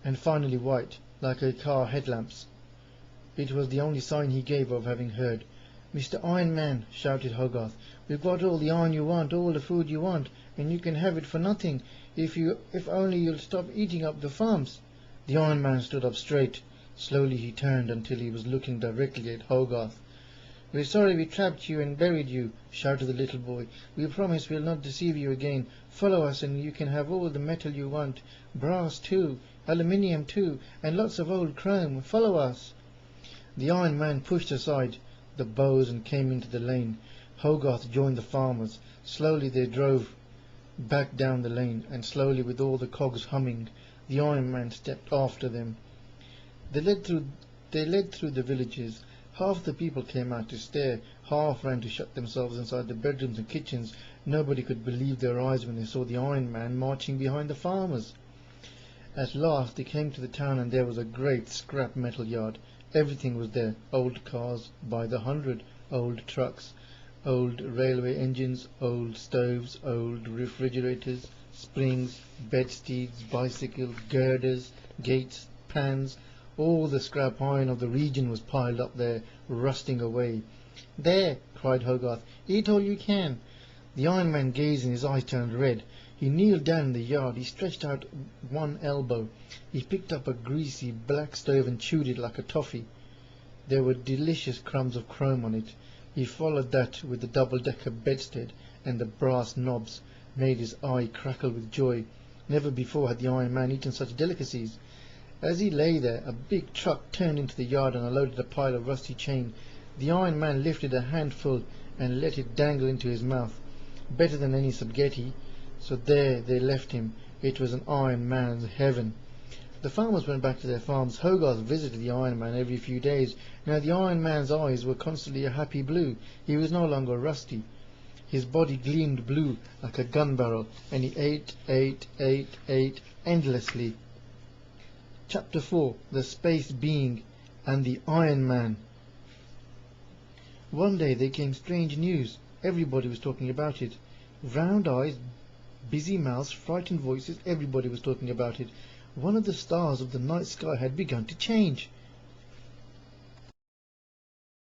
and finally white, like a car headlamps. It was the only sign he gave of having heard. "Mr. Iron Man," shouted Hogarth, "we've got all the iron you want, all the food you want, and you can have it for nothing, if only you'll stop eating up the farms." The Iron Man stood up straight. Slowly he turned until he was looking directly at Hogarth. "We're sorry we trapped you and buried you," shouted the little boy. "We promise we'll not deceive you again. Follow us and you can have all the metal you want, brass too, aluminium too, and lots of old chrome. Follow us." The Iron Man pushed aside the boughs and came into the lane. Hogarth joined the farmers. Slowly they drove back down the lane, and slowly, with all the cogs humming, the Iron Man stepped after them. They led through the villages. Half the people came out to stare, half ran to shut themselves inside the bedrooms and kitchens. Nobody could believe their eyes when they saw the Iron Man marching behind the farmers. At last they came to the town, and there was a great scrap metal yard. Everything was there: old cars by the hundred, old trucks, old railway engines, old stoves, old refrigerators, springs, bedsteads, bicycles, girders, gates, pans. All the scrap iron of the region was piled up there, rusting away. "There!" cried Hogarth. "Eat all you can." The Iron Man gazed and his eyes turned red. He kneeled down in the yard. He stretched out one elbow. He picked up a greasy black stove and chewed it like a toffee. There were delicious crumbs of chrome on it. He followed that with the double-decker bedstead, and the brass knobs made his eye crackle with joy. Never before had the Iron Man eaten such delicacies. As he lay there, a big truck turned into the yard and unloaded a pile of rusty chain. The Iron Man lifted a handful and let it dangle into his mouth. Better than any spaghetti. So there they left him. It was an Iron Man's heaven. The farmers went back to their farms. Hogarth visited the Iron Man every few days. Now the Iron Man's eyes were constantly a happy blue. He was no longer rusty. His body gleamed blue like a gun barrel, and he ate endlessly. Chapter 4. The Space Being and the Iron Man. One day there came strange news. Everybody was talking about it. Round eyes, busy mouths, frightened voices, everybody was talking about it. One of the stars of the night sky had begun to change.